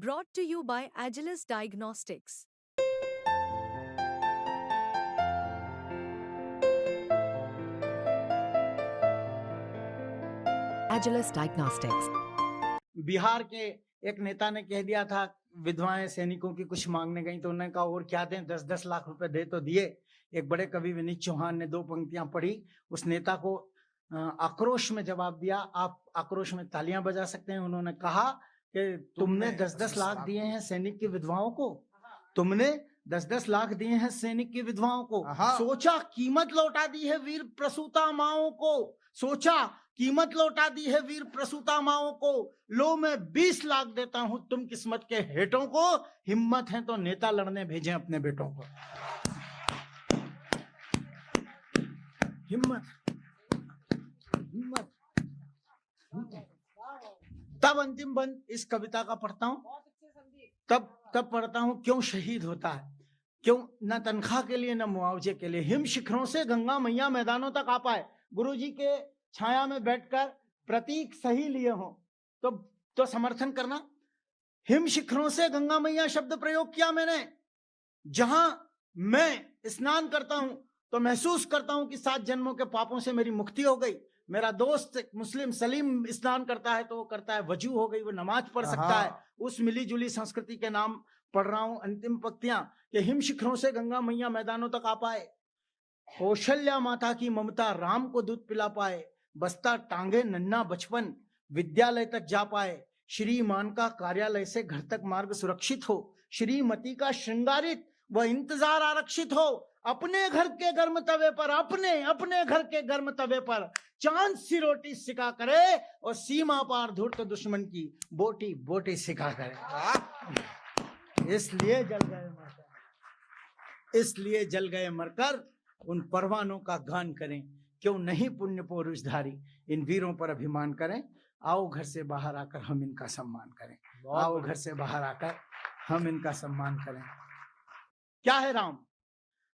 Brought to you by Agilus Diagnostics. Agilus Diagnostics. Bihar के एक नेता ने कह दिया था विधवाएं सैनिकों की कुछ मांगने गई तो उन्होंने कहा और क्या दें, 10-10 लाख रुपए दे तो दिए। एक बड़े कवि विनीत चौहान ने 2 पंक्तियां पढ़ी, उस नेता को आक्रोश में जवाब दिया। आप आक्रोश में तालियां बजा सकते हैं। उन्होंने कहा कि तुमने 10-10 लाख दिए हैं सैनिक की विधवाओं को, तुमने 10-10 लाख दिए हैं सैनिक की विधवाओं को, सोचा कीमत लौटा दी है वीर प्रसूता माओं को, सोचा कीमत लौटा दी है वीर प्रसूता माओं को, लो मैं 20 लाख देता हूं तुम किस्मत के हेठों को, हिम्मत है तो नेता लड़ने भेजें अपने बेटों को। हिम्मत हिम्मत। तब अंतिम बंद इस कविता का पढ़ता हूं, तब पढ़ता हूं क्यों शहीद होता है, क्यों न तनख्वाह के लिए न मुआवजे के लिए। हिम शिखरों से गंगा मैया मैदानों तक आ पाए, गुरुजी के छाया में बैठकर प्रतीक सही लिए हो तो समर्थन करना। हिम शिखरों से गंगा मैया शब्द प्रयोग किया मैंने। जहां मैं स्नान करता हूं तो महसूस करता हूं कि 7 जन्मों के पापों से मेरी मुक्ति हो गई। मेरा दोस्त मुस्लिम सलीम स्नान करता है तो वो करता है वजू हो गई, वो नमाज पढ़ सकता है। उस मिली जुली संस्कृति के नाम पढ़ रहा हूं अंतिम पंक्तियां कि हिम शिखरों से गंगा मैया मैदानों तक आ पाए, कौशल्या माता की ममता राम को दूध पिला पाए, बस्ता टांगे नन्ना बचपन विद्यालय तक जा पाए, श्रीमान का कार्यालय से घर तक मार्ग सुरक्षित हो, श्रीमती का श्रृंगारित व इंतजार आरक्षित हो, अपने घर के गर्म तवे पर अपने घर के गर्म तवे पर चांद सी रोटी सिका करे और सीमा पार धूर्त दुश्मन की बोटी बोटी सिका करे। इसलिए जल गए मरकर उन परवानों का गान करें, क्यों नहीं पुण्य पुरुषधारी इन वीरों पर अभिमान करें। आओ घर से बाहर आकर हम इनका सम्मान करें, आओ घर से बाहर आकर हम इनका सम्मान करें। क्या है राम?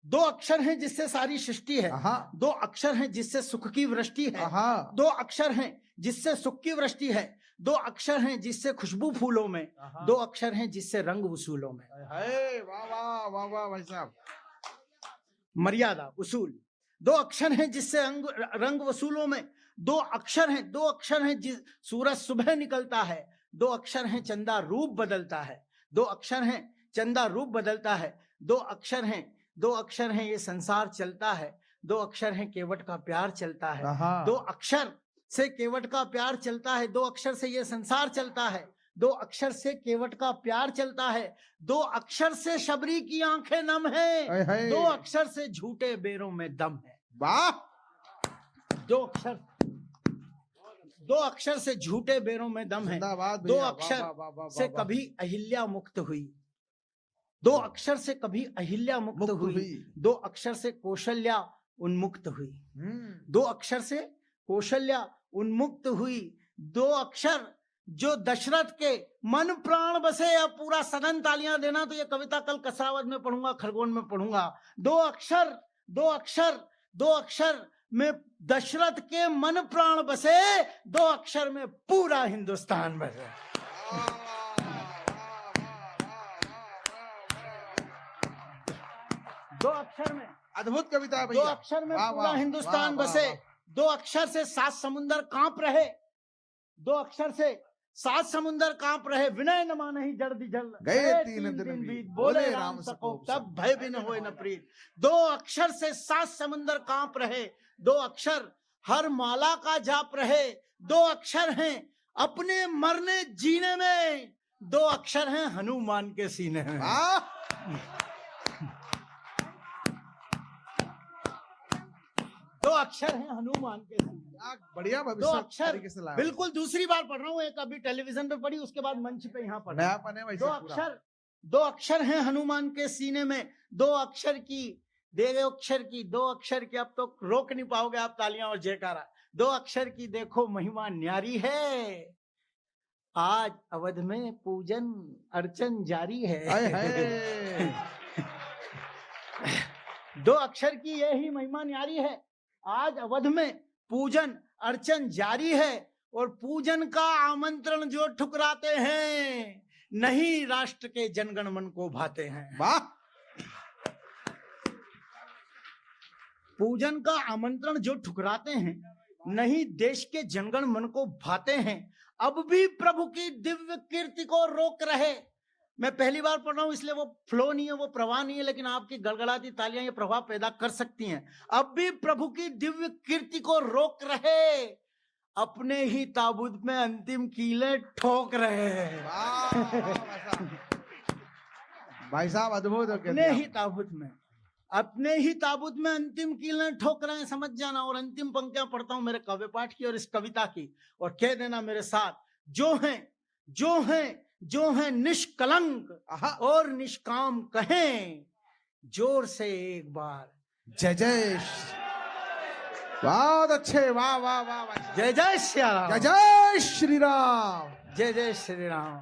2 अक्षर हैं जिससे सारी सृष्टि है, 2 अक्षर हैं जिससे सुख की वृष्टि है, 2 अक्षर हैं जिससे सुख की वृष्टि है, 2 अक्षर हैं जिससे खुशबू फूलों में, 2 अक्षर हैं जिससे रंग वसूलों में। वाह वाह वाह वाह भाई साहब। मर्यादा उसूल। 2 अक्षर हैं जिससे रंग वसूलों में, 2 अक्षर हैं जिस सूरज सुबह निकलता है, 2 अक्षर हैं चंदा रूप बदलता है, 2 अक्षर हैं चंदा रूप बदलता है, 2 अक्षर हैं ये संसार चलता है, 2 अक्षर हैं केवट का प्यार चलता है, 2 अक्षर से केवट का प्यार चलता है, 2 अक्षर से ये संसार चलता है, 2 अक्षर से केवट का प्यार चलता है, 2 अक्षर से शबरी की आंखें नम है, 2 अक्षर से झूठे बेरों में दम है। वाह। 2 अक्षर से झूठे बेरों में दम है, 2 अक्षर से कभी अहिल्या मुक्त हुई, 2 अक्षर से कभी अहिल्या मुक्त हुई, 2 अक्षर से कौशल्या उन्मुक्त हुई, 2 अक्षर से कौशल्या उन्मुक्त हुई, 2 अक्षर जो दशरथ के मन प्राण बसे। अब पूरा सदन तालियां देना। तो ये कविता कल कसरावद में पढ़ूंगा, खरगोन में पढ़ूंगा। 2 अक्षर में दशरथ के मन प्राण बसे, 2 अक्षर में पूरा हिंदुस्तान बसे। 2 अक्षर में अद्भुत कविता है 2 अक्षर में पूरा हिंदुस्तान बसे। 2 अक्षर से 7 समुंदर कांप रहे, 2 अक्षर से 7 समुंदर कांप रहे, विनय न मानहि जल्दी जल गए 3 दिन बीत, बोले राम सकोप तब भय बिन होए न प्रीत। 2 अक्षर से 7 समुंदर कांप रहे, 2 अक्षर हर माला का जाप रहे, 2 अक्षर हैं अपने मरने जीने में, 2 अक्षर हैं हनुमान के सीने में। 2 अक्षर हैं हनुमान के सीने। बढ़िया 2 अक्षर बिल्कुल दूसरी बार पढ़ रहा हूँ, एक अभी टेलीविजन पे पढ़ी, उसके बाद मंच पे यहाँ पढ़ रहा हूँ। 2 अक्षर हैं हनुमान के सीने में, 2 अक्षर की 2 अक्षर की अब तो रोक नहीं पाओगे आप तालियां और जयकारा। 2 अक्षर की देखो महिमा न्यारी है, आज अवध में पूजन अर्चन जारी है। 2 अक्षर की यही महिमा न्यारी है, आज अवध में पूजन अर्चन जारी है, और पूजन का आमंत्रण जो ठुकराते हैं नहीं राष्ट्र के जनगण मन को भाते हैं। वाह। पूजन का आमंत्रण जो ठुकराते हैं, नहीं देश के जनगण मन को भाते हैं, अब भी प्रभु की दिव्य कीर्ति को रोक रहे। मैं पहली बार पढ़ रहा हूं इसलिए वो फ्लो नहीं है, वो प्रवाह नहीं है, लेकिन आपकी गड़गड़ाती तालियां ये प्रभाव पैदा कर सकती हैं। अब भी प्रभु की दिव्य कीर्ति को रोक रहे, अपने ही ताबूत में अंतिम कीले ठोक रहे हैं। भाई साहब अद्भुत। अपने ही ताबूत में अंतिम कीले ठोक रहे हैं, समझ जाना। और अंतिम पंक्तियां पढ़ता हूं मेरे काव्य पाठ की और इस कविता की, और कह देना मेरे साथ, जो हैं निष्कलंक और निष्काम कहें जोर से एक बार जय जय। बहुत अच्छे, वाह वाह वाह। जय जय श्री राम, जय जय श्री राम, जय जय श्री राम।